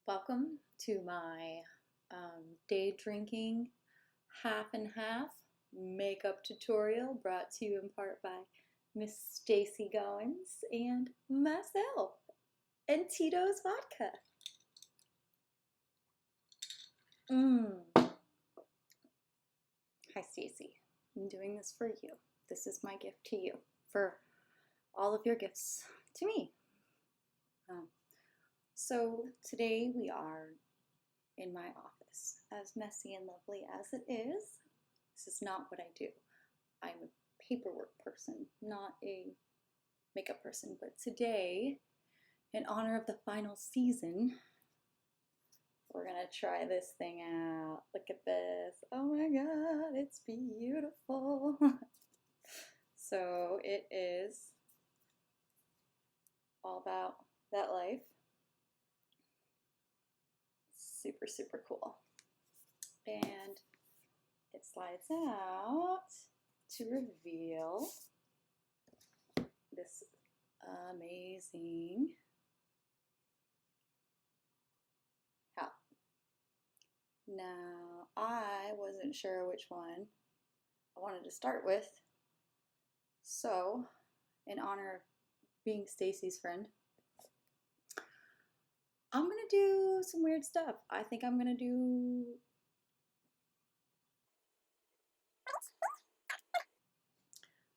Welcome to my day drinking half and half makeup tutorial brought to you in part by Miss Stacy Goins and myself and Tito's Vodka. Hi Stacy, I'm doing this for you. This is my gift to you for all of your gifts to me. So today we are in my office. As messy and lovely as it is, this is not what I do. I'm a paperwork person, not a makeup person. But today, in honor of the final season, we're gonna try this thing out. Look at this. Oh my God, it's beautiful. So it is all about that life. Super, super cool. And it slides out to reveal this amazing hat. Now, I wasn't sure which one I wanted to start with, so in honor of being Stacy's friend, I'm gonna do some weird stuff. I think I'm gonna do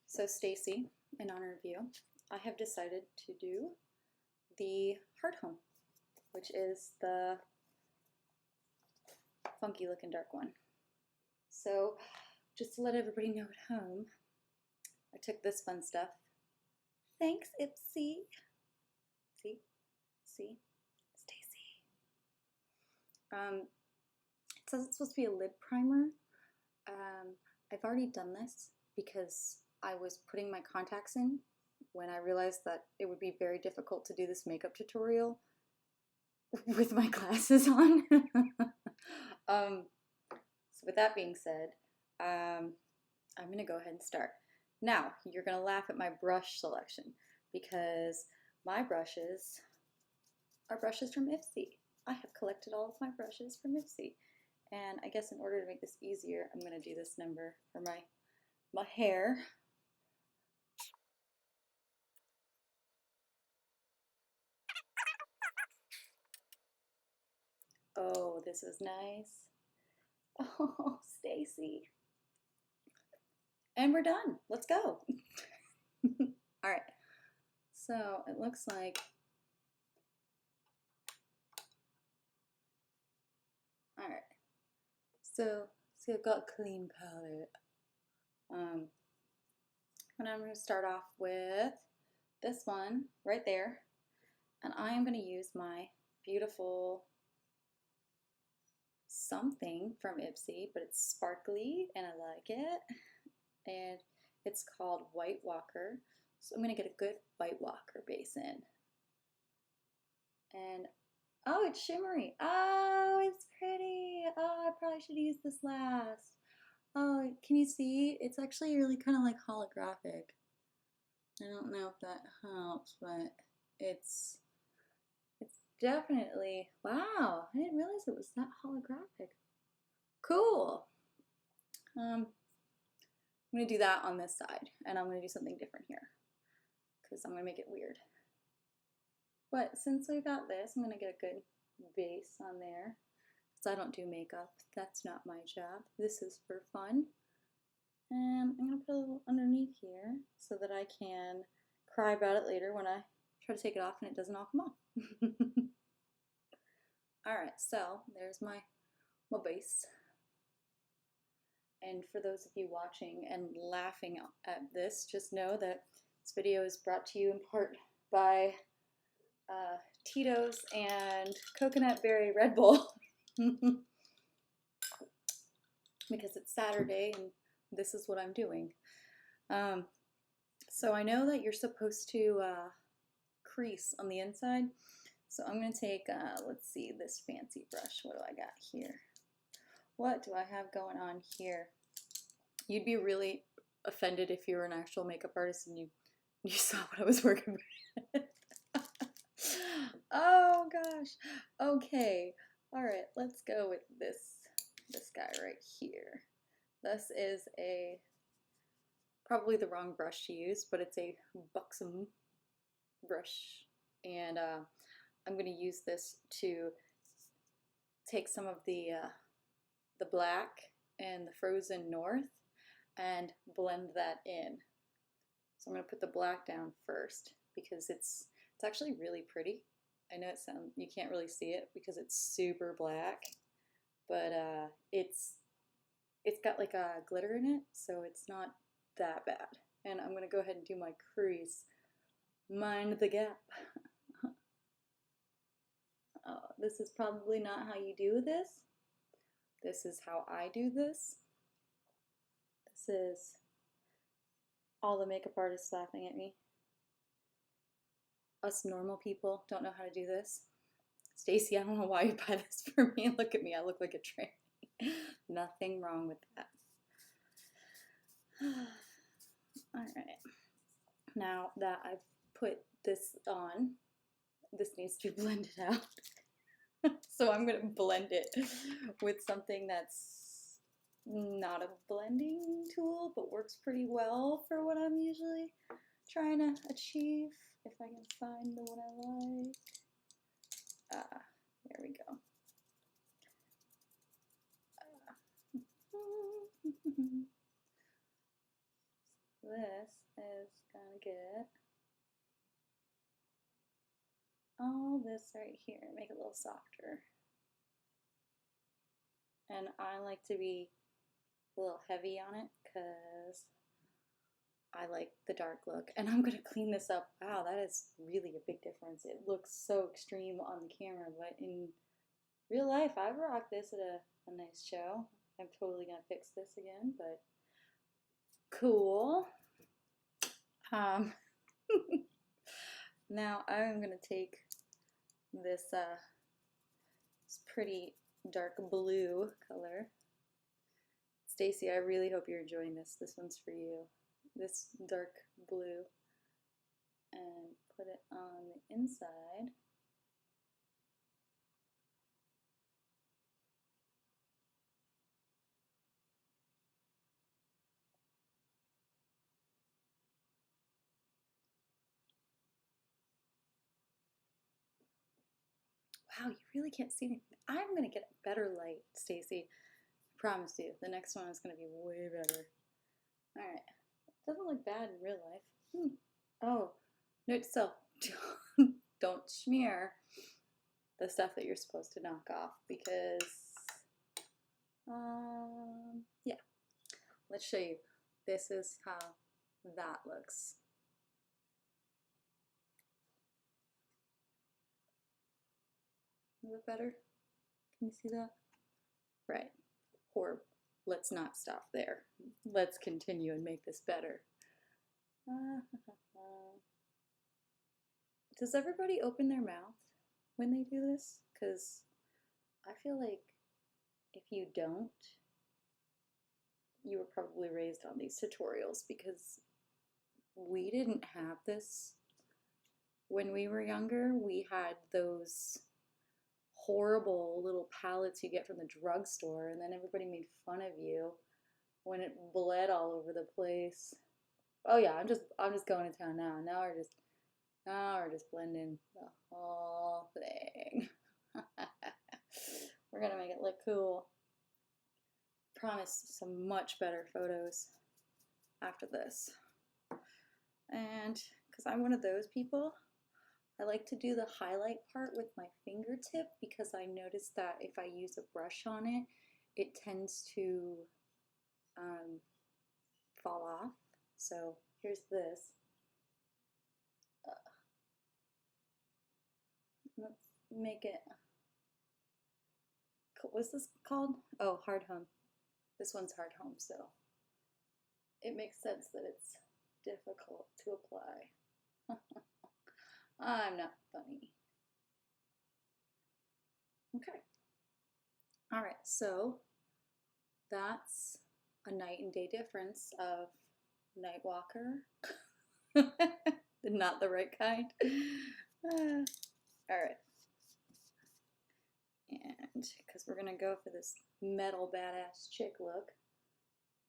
so Stacy, in honor of you, I have decided to do the Heart Home, which is the funky looking dark one. So just to let everybody know at home, I took this fun stuff. Thanks, Ipsy. See? See? Stacy. It says it's supposed to be a lid primer. I've already done this because I was putting my contacts in when I realized that it would be very difficult to do this makeup tutorial with my glasses on. So with that being said, I'm going to go ahead and start. Now, you're going to laugh at my brush selection because my brushes are brushes from Ipsy. I have collected all of my brushes from Ipsy. And I guess in order to make this easier, I'm going to do this number for my hair. Oh, this is nice. Oh, Stacy. And we're done. Let's go. All right. So it looks like, all right. So I've got clean palette. And I'm going to start off with this one right there. And I am going to use my beautiful something from Ipsy, but it's sparkly and I like it. And it's called White Walker. So I'm going to get a good White Walker base in. And oh, it's shimmery. Oh, it's pretty. Oh, I probably should use this last. Oh, can you see? It's actually really kind of like holographic. I don't know if that helps, but it's definitely, wow, I didn't realize it was that holographic. Cool. I'm going to do that on this side, and I'm going to do something different here because I'm going to make it weird. But since I got this, I'm going to get a good base on there because I don't do makeup. That's not my job. This is for fun. And I'm going to put a little underneath here so that I can cry about it later when I try to take it off and it doesn't all come off. Alright, so there's my base. And for those of you watching and laughing at this, just know that this video is brought to you in part by Tito's and Coconut Berry Red Bull. Because it's Saturday and this is what I'm doing. So I know that you're supposed to crease on the inside. So I'm going to take, let's see, this fancy brush. What do I got here? What do I have going on here? You'd be really offended if you were an actual makeup artist and you saw what I was working with. Oh gosh. Okay. All right, let's go with this guy right here. This is probably the wrong brush to use, but it's a buxom brush, and I'm going to use this to take some of the black and the frozen north and blend that in. So I'm going to put the black down first because it's actually really pretty. I know you can't really see it because it's super black, but it's got like a glitter in it, so it's not that bad. And I'm going to go ahead and do my crease. Mind the gap. This is probably not how you do this. This is how I do this. This is all the makeup artists laughing at me. Us normal people don't know how to do this. Stacy, I don't know why you buy this for me. Look at me, I look like a tranny. Nothing wrong with that. Alright. Now that I've put this on, this needs to be blended out. So I'm going to blend it with something that's not a blending tool, but works pretty well for what I'm usually trying to achieve. If I can find the one I like. There we go. This is gonna get all this right here, make it a little softer. And I like to be a little heavy on it because I like the dark look. And I'm gonna clean this up. Wow, that is really a big difference. It looks so extreme on the camera, but in real life, I rock this at a nice show. I'm totally gonna fix this again, but cool. Now I'm gonna take this pretty dark blue color. Stacy, I really hope you're enjoying this. This one's for you. This dark blue, and put it on the inside. Wow, you really can't see anything. I'm gonna get a better light, Stacy. I promise you. The next one is gonna be way better. Alright. Doesn't look bad in real life. Oh, note to self, don't smear the stuff that you're supposed to knock off because, yeah. Let's show you. This is how that looks. Is that better? Can you see that? Right. Horrible. Let's not stop there. Let's continue and make this better. Does everybody open their mouth when they do this? Because I feel like if you don't, you were probably raised on these tutorials because we didn't have this when we were younger. We had those horrible little palettes you get from the drugstore, and then everybody made fun of you when it bled all over the place. Oh yeah, I'm just going to town now. Now we're just blending the whole thing. We're gonna make it look cool. Promise some much better photos after this. And because I'm one of those people, I like to do the highlight part with my fingertip because I noticed that if I use a brush on it, it tends to fall off. So here's this. Let's make it, what's this called? Oh, hard home. This one's hard home, so it makes sense that it's difficult to apply. I'm not funny. Okay. All right, so that's a night and day difference of Nightwalker. Not the right kind. All right. And because we're gonna go for this metal badass chick look.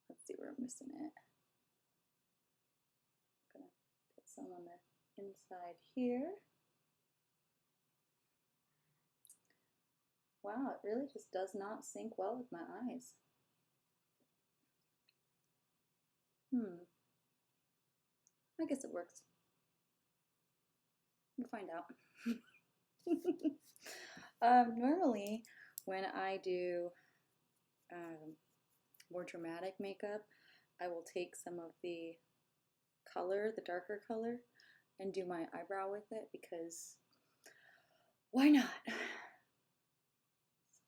Let's see where I'm missing it. I'm gonna put some on the inside here. Wow, it really just does not sync well with my eyes. I guess it works. We'll find out. Normally, when I do more dramatic makeup, I will take some of the color, the darker color, and do my eyebrow with it because why not? So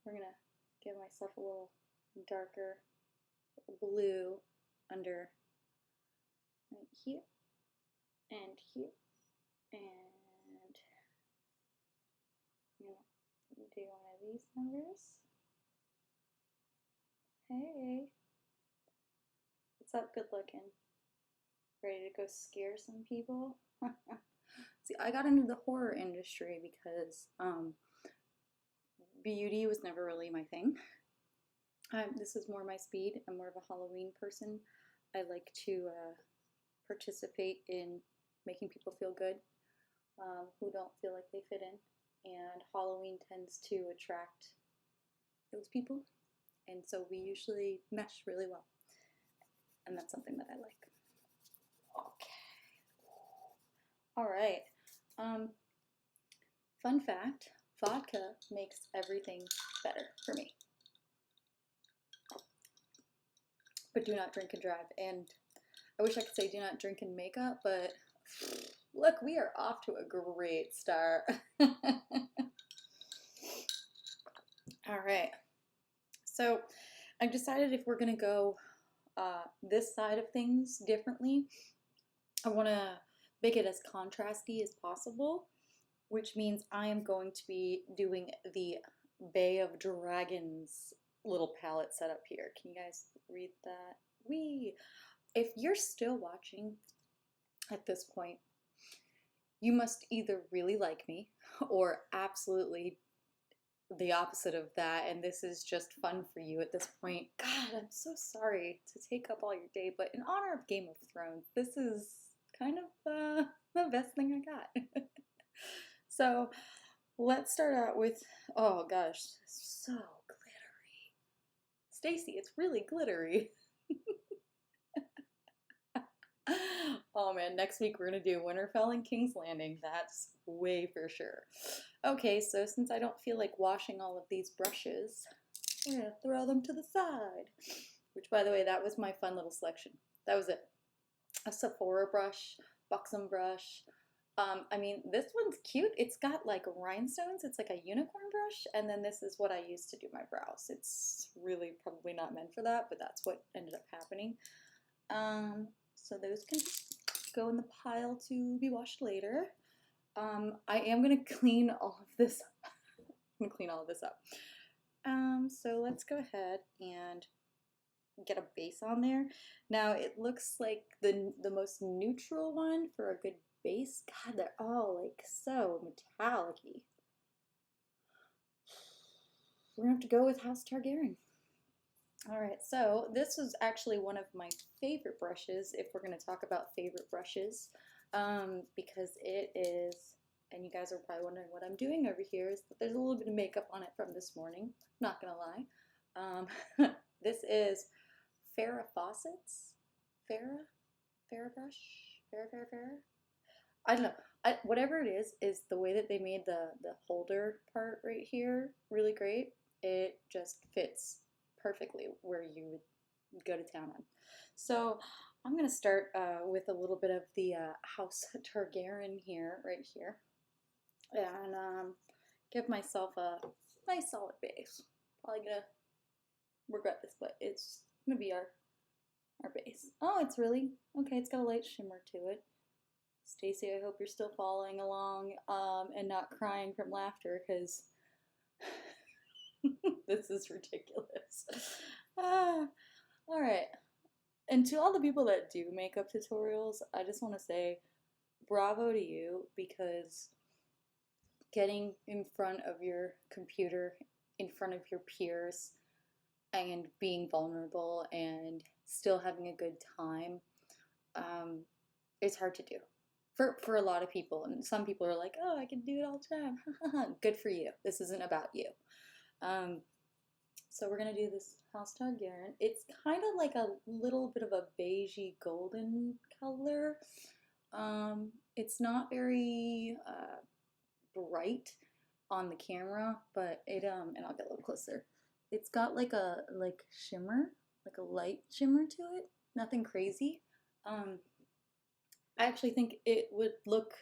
we're gonna give myself a little darker blue under right here and here, and I'm gonna do one of these numbers. Hey, what's up, good looking? Ready to go scare some people? See, I got into the horror industry because beauty was never really my thing. This is more my speed. I'm more of a Halloween person. I like to participate in making people feel good who don't feel like they fit in. And Halloween tends to attract those people. And so we usually mesh really well. And that's something that I like. Okay. All right. Fun fact, vodka makes everything better for me. But do not drink and drive. And I wish I could say do not drink and makeup, but look, we are off to a great start. All right. So I've decided if we're going to go this side of things differently, I want to make it as contrasty as possible, which means I am going to be doing the Bay of Dragons little palette setup here. Can you guys read that? If you're still watching at this point, you must either really like me or absolutely the opposite of that, and this is just fun for you at this point. God, I'm so sorry to take up all your day, but in honor of Game of Thrones, this is kind of the best thing I got. So let's start out with, oh gosh, so glittery. Stacy, it's really glittery. Oh man, next week we're gonna do Winterfell and King's Landing. That's way for sure. Okay, so since I don't feel like washing all of these brushes, we're gonna throw them to the side. Which, by the way, that was my fun little selection. That was it. A Sephora brush, buxom brush. I mean, this one's cute. It's got like rhinestones. It's like a unicorn brush. And then this is what I use to do my brows. It's really probably not meant for that, but that's what ended up happening. So those can just go in the pile to be washed later. I am going to clean all of this. I'm going to clean all of this up. So let's go ahead and get a base on there. Now it looks like the most neutral one for a good base. God, they're all like so metallic-y. We're gonna have to go with House Targaryen. Alright, so this is actually one of my favorite brushes if we're going to talk about favorite brushes, because it is, and you guys are probably wondering what I'm doing over here, is that there's a little bit of makeup on it from this morning, not going to lie. This is Farrah Fawcett's, Farrah brush? Farrah? I don't know. Whatever it is the way that they made the holder part right here really great. It just fits perfectly where you would go to town on. So I'm going to start with a little bit of the House Targaryen here, right here, and give myself a nice solid base. Probably going to regret this, but it's going to be our base. Oh, it's really, okay, it's got a light shimmer to it. Stacy, I hope you're still following along and not crying from laughter, because this is ridiculous. Alright. And to all the people that do makeup tutorials, I just want to say bravo to you, because getting in front of your computer, in front of your peers, and being vulnerable and still having a good time, is hard to do for a lot of people. And some people are like, oh, I can do it all the time. Good for you. This isn't about you. So we're gonna do this house dog yarn. It's kind of like a little bit of a beigey golden color. It's not very bright on the camera, but it and I'll get a little closer. It's got like a shimmer, like a light shimmer to it. Nothing crazy. I actually think it would look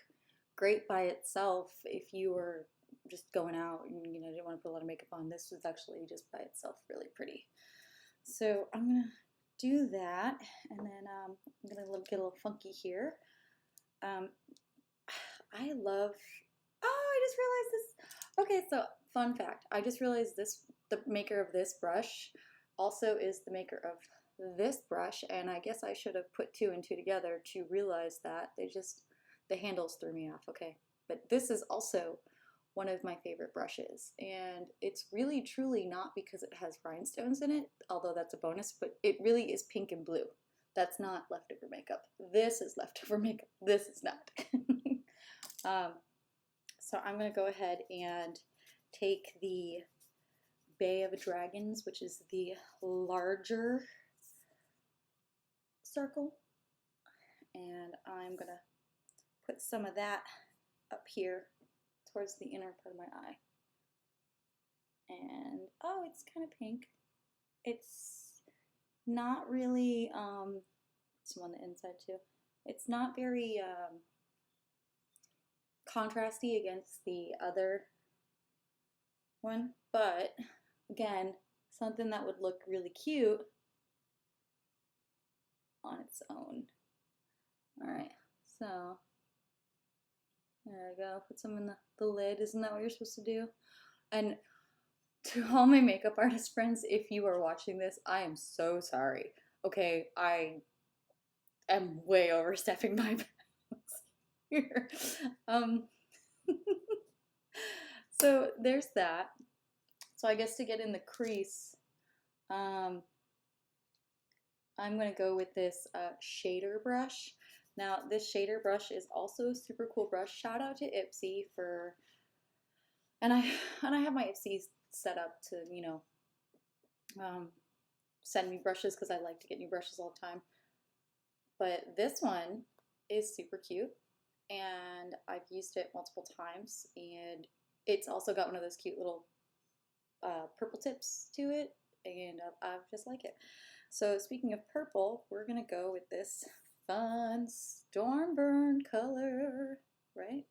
great by itself if you were just going out and didn't want to put a lot of makeup on. This was actually just by itself really pretty. So I'm gonna do that, and then I'm gonna get a little funky here. I love. Oh, I just realized this. Okay, so fun fact. I just realized this. The maker of this brush also is the maker of this brush, and I guess I should have put two and two together to realize that. The handles threw me off. Okay, but this is also one of my favorite brushes, and it's really truly not because it has rhinestones in it, although that's a bonus, but it really is pink and blue. That's not leftover makeup. This is leftover makeup. This is not. So I'm gonna go ahead and take the Bay of Dragons, which is the larger circle, and I'm gonna put some of that up here towards the inner part of my eye. And oh, it's kind of pink. It's not really some on the inside too. It's not very contrasty against the other one, but again, something that would look really cute on its own. All right, so there we go. Put some in the lid. Isn't that what you're supposed to do? And to all my makeup artist friends, if you are watching this, I am so sorry. Okay, I am way overstepping my bounds here. So there's that. So I guess to get in the crease, I'm going to go with this shader brush. Now, this shader brush is also a super cool brush. Shout out to Ipsy for, and I have my Ipsy set up to, send me brushes because I like to get new brushes all the time. But this one is super cute, and I've used it multiple times, and it's also got one of those cute little purple tips to it, and I just like it. So speaking of purple, we're gonna go with this fun Stormburn color, right?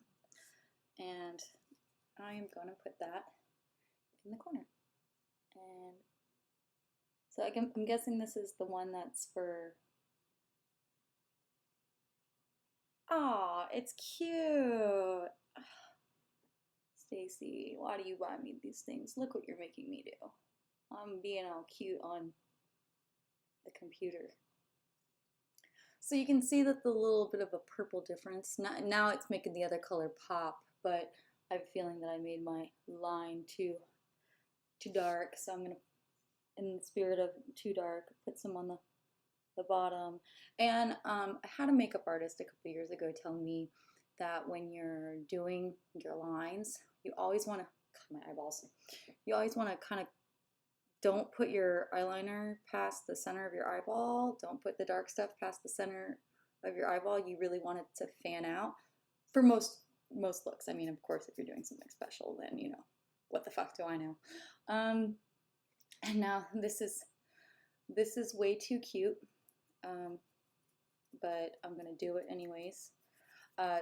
And I am gonna put that in the corner. And so I'm guessing this is the one that's for, aw, it's cute. Stacy, why do you buy me these things? Look what you're making me do. I'm being all cute on the computer. So you can see that the little bit of a purple difference, now it's making the other color pop, but I have a feeling that I made my line too dark, so I'm going to, in the spirit of too dark, put some on the bottom. And I had a makeup artist a couple years ago tell me that when you're doing your lines, you always want to, my eyeballs, you always want to kind of, don't put your eyeliner past the center of your eyeball. Don't put the dark stuff past the center of your eyeball. You really want it to fan out for most looks. I mean, of course, if you're doing something special, then, what the fuck do I know? And now this is way too cute, but I'm gonna do it anyways.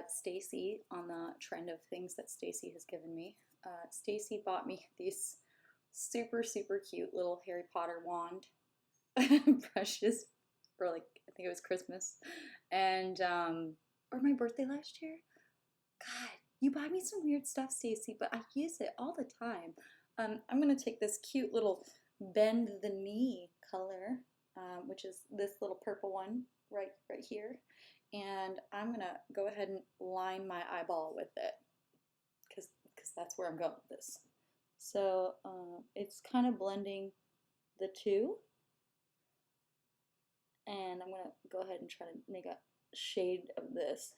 Stacy, on the trend of things that Stacy has given me, Stacy bought me these super cute little Harry Potter wand brushes for, like, I think it was Christmas, and or my birthday last year. God, you buy me some weird stuff, Stacy, but I use it all the time. I'm gonna take this cute little bend the knee color, which is this little purple one right here, and I'm gonna go ahead and line my eyeball with it, because that's where I'm going with this. So it's kind of blending the two, and I'm gonna go ahead and try to make a shade of this.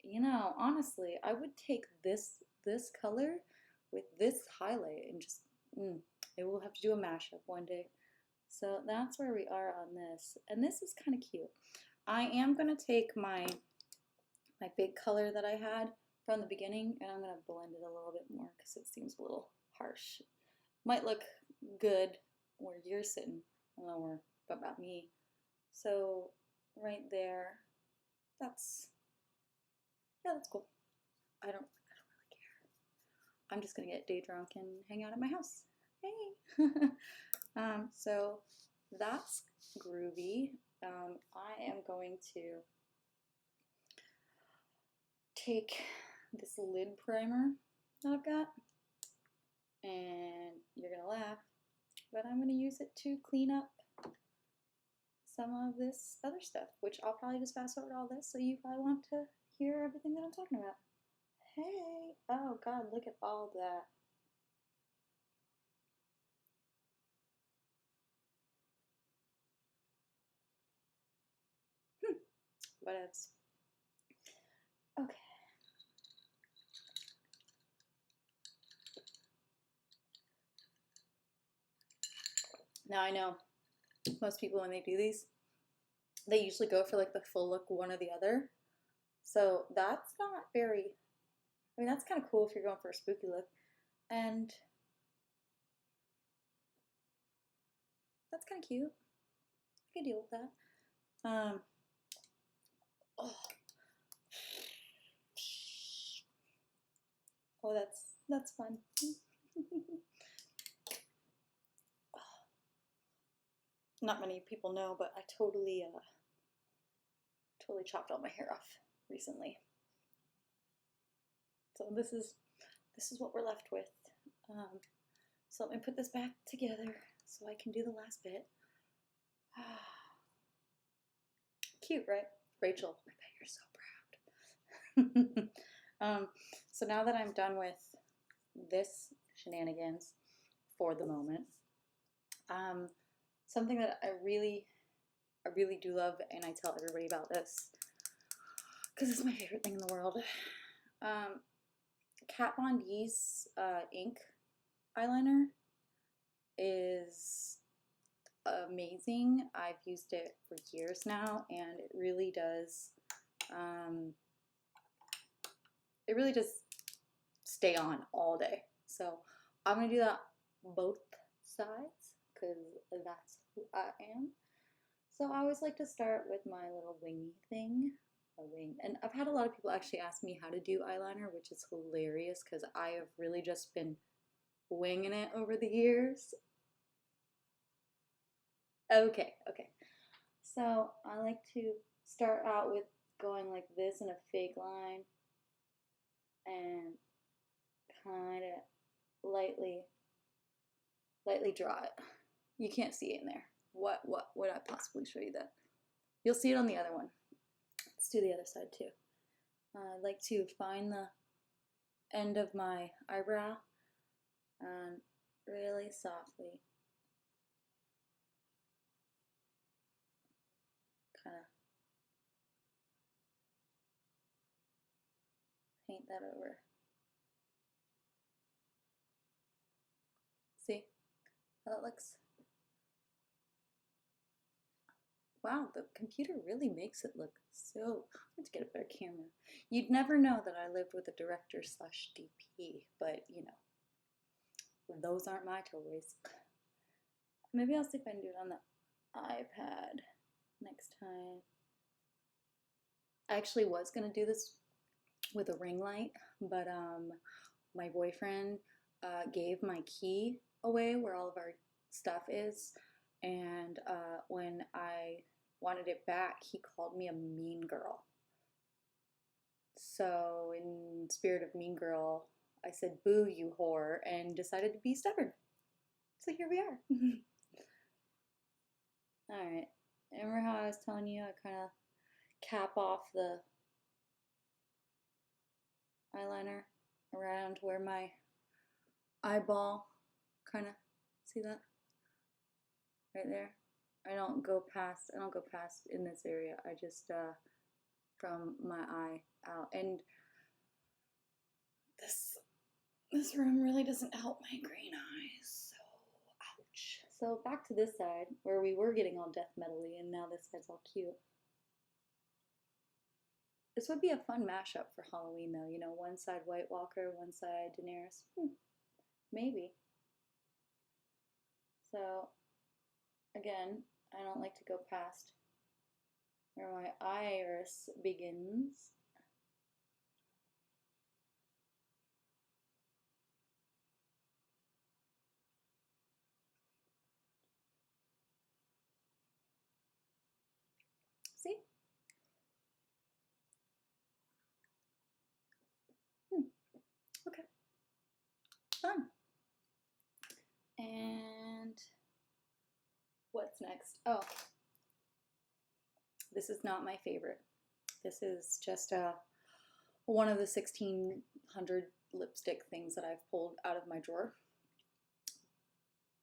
You know, honestly, I would take this color with this highlight and just, it will have to do a mashup one day. So that's where we are on this, and this is kind of cute. I am gonna take my big color that I had from the beginning, and I'm gonna blend it a little bit more because it seems a little harsh. Might look good where you're sitting, I don't know where, but about me. So right there, that's cool. I don't really care. I'm just gonna get day drunk and hang out at my house. Hey. So that's groovy. I am going to take this lid primer that I've got, and you're gonna laugh, but I'm gonna use it to clean up some of this other stuff, which I'll probably just fast forward all this, so you probably want to hear everything that I'm talking about. Hey, oh God, look at all that. Whatevs. Okay. Now I know most people, when they do these, they usually go for like the full look, one or the other. So that's not very, I mean, that's kind of cool if you're going for a spooky look. And that's kind of cute. I can deal with that. Oh, oh, that's fun. Not many people know, but I totally chopped all my hair off recently. So this is what we're left with. So let me put this back together so I can do the last bit. Cute, right? Rachel, I bet you're so proud. So now that I'm done with this shenanigans for the moment, something that I really do love, and I tell everybody about this because it's my favorite thing in the world. Kat Von D's ink eyeliner is amazing. I've used it for years now, and it really does stay on all day. So I'm gonna do that both sides because that's who I am. So I always like to start with my little wingy thing, a wing. And I've had a lot of people actually ask me how to do eyeliner, which is hilarious because I have really just been winging it over the years. Okay. So I like to start out with going like this in a fake line and kind of lightly draw it. You can't see it in there. What would I possibly show you that? You'll see it on the other one. Let's do the other side too. I like to find the end of my eyebrow and really softly kind of paint that over. See how that looks? Wow, the computer really makes it look so. Let's get a better camera. You'd never know that I lived with a director slash DP, but you know, those aren't my toys. Maybe I'll see if I can do it on the iPad next time. I actually was gonna do this with a ring light, but my boyfriend gave my key away where all of our stuff is, and when I wanted it back, he called me a mean girl. So in spirit of mean girl, I said, "Boo, you whore," and decided to be stubborn. So here we are. Alright, remember how I was telling you I kind of cap off the eyeliner? around where my eyeball, kind of, see that? Right there. I don't go past in this area. I just, from my eye out. And this room really doesn't help my green eyes, so ouch. So back to this side, where we were getting all death metal-y, and now this side's all cute. This would be a fun mashup for Halloween, though. You know, one side White Walker, one side Daenerys. Maybe. So, again, I don't like to go past where my iris begins. See? Okay. Fun. And what's next? Oh, this is not my favorite. This is just one of the 1600 lipstick things that I've pulled out of my drawer.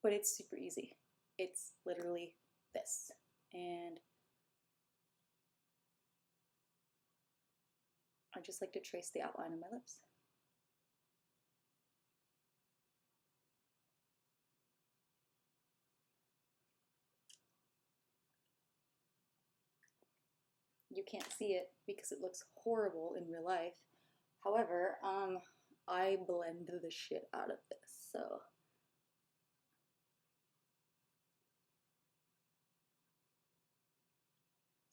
But it's super easy. It's literally this. And I just like to trace the outline of my lips. You can't see it because it looks horrible in real life. However, I blend the shit out of this, so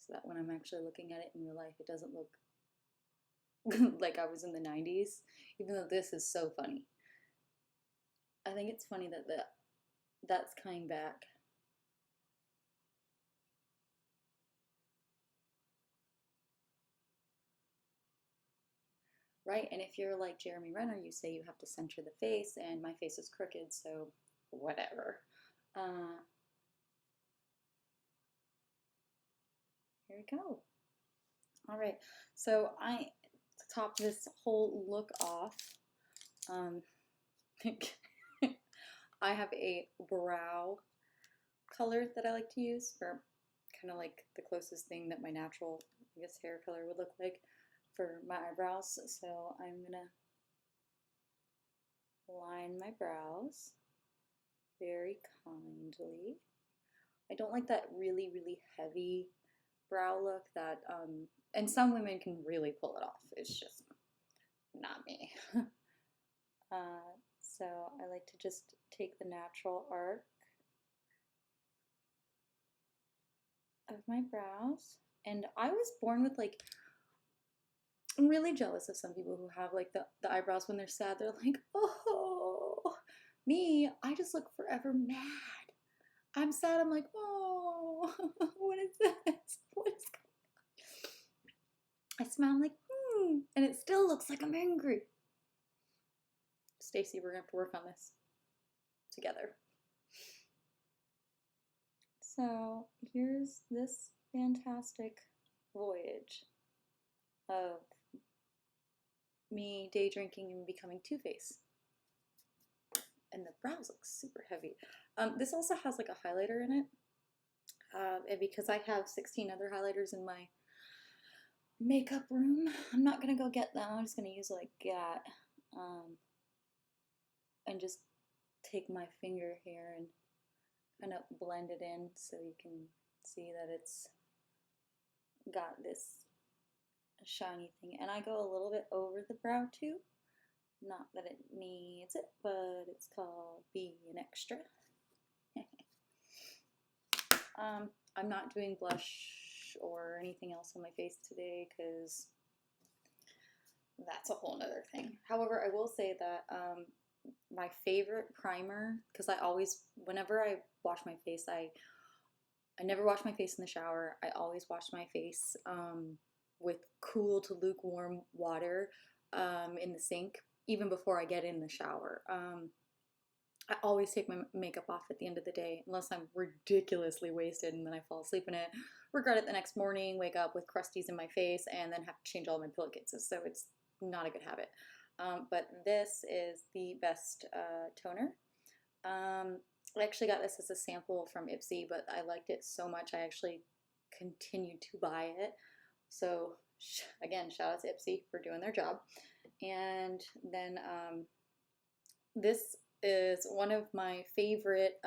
that when I'm actually looking at it in real life, it doesn't look like I was in the 90s, even though this is so funny. I think it's funny that that's coming back. Right, and if you're like Jeremy Renner, you say you have to center the face, and my face is crooked, so whatever. Here we go. All right, so to top this whole look off, I have a brow color that I like to use for kind of like the closest thing that my natural, I guess, hair color would look like for my eyebrows. So I'm gonna line my brows very kindly. I don't like that really, really heavy brow look that, and some women can really pull it off. It's just not me. So I like to just take the natural arc of my brows. And I was born with like, I'm really jealous of some people who have like the eyebrows when they're sad. They're like, oh, me, I just look forever mad. I'm sad, I'm like, oh, what is this? What is going on? I smile, I'm like, and it still looks like I'm angry. Stacy, we're gonna have to work on this together. So here's this fantastic voyage of me day drinking and becoming Two-Face. And the brows look super heavy. This also has like a highlighter in it. And because I have 16 other highlighters in my makeup room, I'm not gonna go get them. I'm just gonna use like that. And just take my finger here and kind of blend it in so you can see that it's got this shiny thing. And I go a little bit over the brow too. Not that it needs it, but it's called being extra. I'm not doing blush or anything else on my face today because that's a whole nother thing. However, I will say that my favorite primer, because I always, whenever I wash my face, I never wash my face in the shower. I always wash my face with cool to lukewarm water in the sink, even before I get in the shower. I always take my makeup off at the end of the day, unless I'm ridiculously wasted and then I fall asleep in it, regret it the next morning, wake up with crusties in my face, and then have to change all my pillow cases. So it's not a good habit. but this is the best toner. I actually got this as a sample from Ipsy, but I liked it so much I actually continued to buy it. So again, shout out to Ipsy for doing their job. And then this is one of my favorite,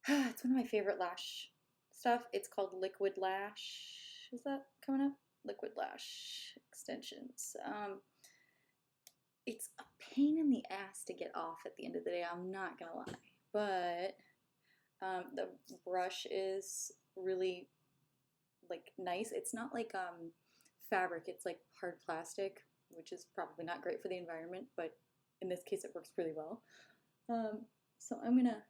it's one of my favorite lash stuff. It's called Liquid Lash. Is that coming up? Liquid Lash extensions. It's a pain in the ass to get off at the end of the day, I'm not gonna lie. But the brush is really like nice. It's not like fabric, it's like hard plastic, which is probably not great for the environment, but in this case it works really well. So I'm gonna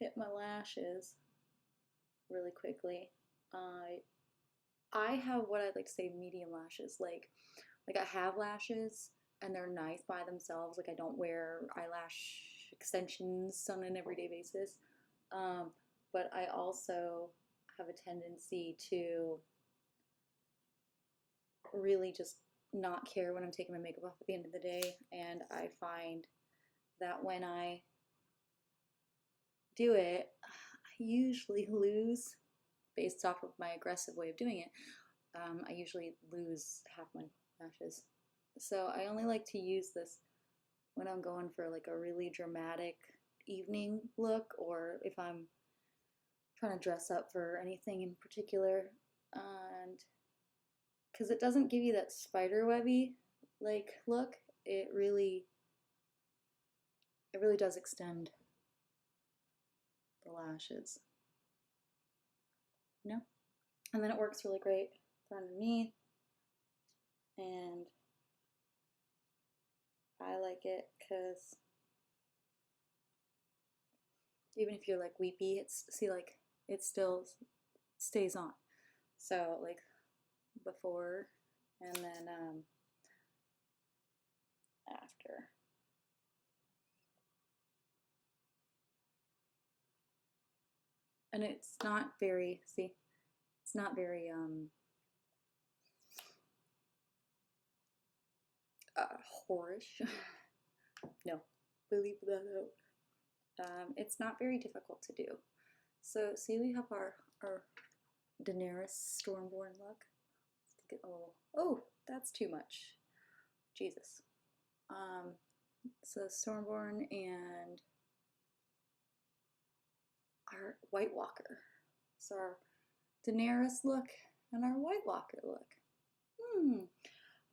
hit my lashes really quickly. I have what I like to say medium lashes. Like I have lashes and they're nice by themselves. Like I don't wear eyelash extensions on an everyday basis. But I also have a tendency to really just not care when I'm taking my makeup off at the end of the day, and I find that when I do it, I usually lose, based off of my aggressive way of doing it, I usually lose half my lashes. So I only like to use this when I'm going for like a really dramatic evening look, or if I'm trying to dress up for anything in particular, and because it doesn't give you that spider webby like look, it really does extend the lashes, you know? And then it works really great for underneath, and I like it because even if you're like weepy, it's, see, like it still stays on. So like before and then after. And it's not very, see, it's not very whorish. No, believe that out. It's not very difficult to do. So see, we have our Daenerys Stormborn look. Let's get a little, oh, that's too much. Jesus. So Stormborn and our White Walker. So our Daenerys look and our White Walker look.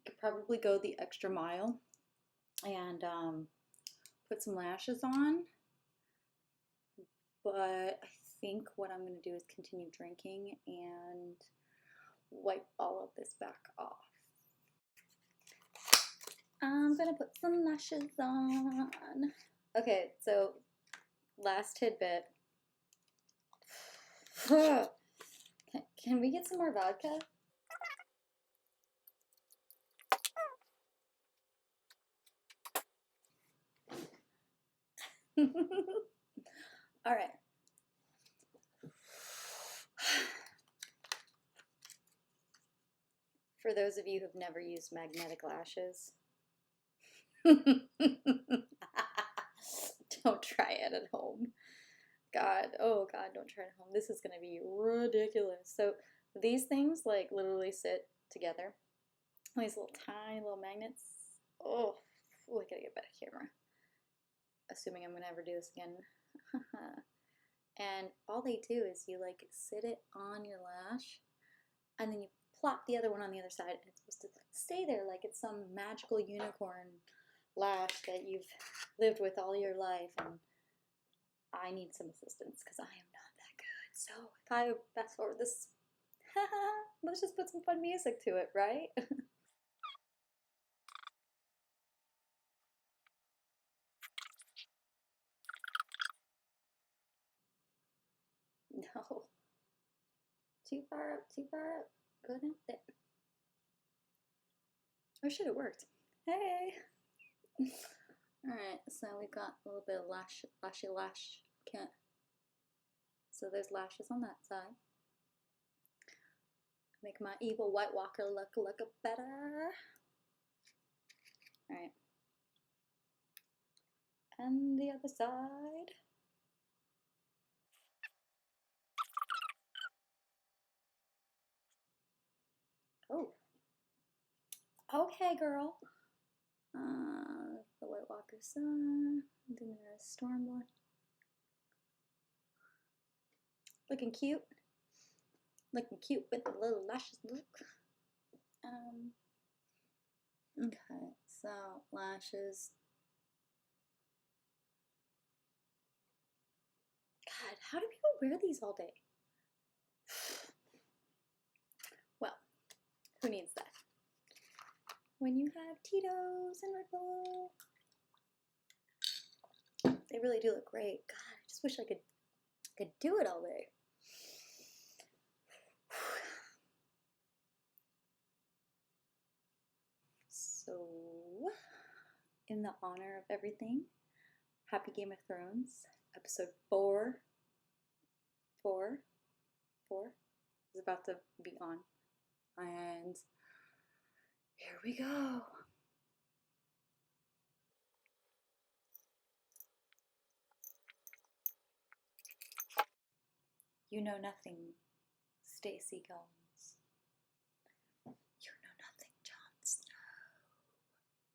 Could probably go the extra mile and put some lashes on, but I think what I'm going to do is continue drinking and wipe all of this back off. I'm going to put some lashes on. Okay, so last tidbit. Can we get some more vodka? All right. For those of you who've never used magnetic lashes, don't try it at home. God, oh God, don't try it at home. This is gonna be ridiculous. So these things like literally sit together. These little tiny little magnets. Oh, I gotta get a better camera. Assuming I'm gonna ever do this again. And all they do is you like sit it on your lash, and then you plop the other one on the other side, and it's supposed to stay there like it's some magical unicorn lash that you've lived with all your life. And I need some assistance because I am not that good. So if I fast forward this, let's just put some fun music to it, right? No. Too far up, too far up. Go down there. Or should have worked. Hey! Alright, so we've got a little bit of lashy lash. Can't. So there's lashes on that side. Make my evil White Walker look better. All right. And the other side. Oh. Okay, girl. The White Walker Sun. Then there's Stormborn. Looking cute. Looking cute with the little lashes. Look. Okay, so lashes. God, how do people wear these all day? Well, who needs that? When you have Tito's and Red Bull. They really do look great. God, I just wish I could do it all day. So, in the honor of everything, Happy Game of Thrones, episode 4 is about to be on. And here we go. You know nothing, Stacy Gum.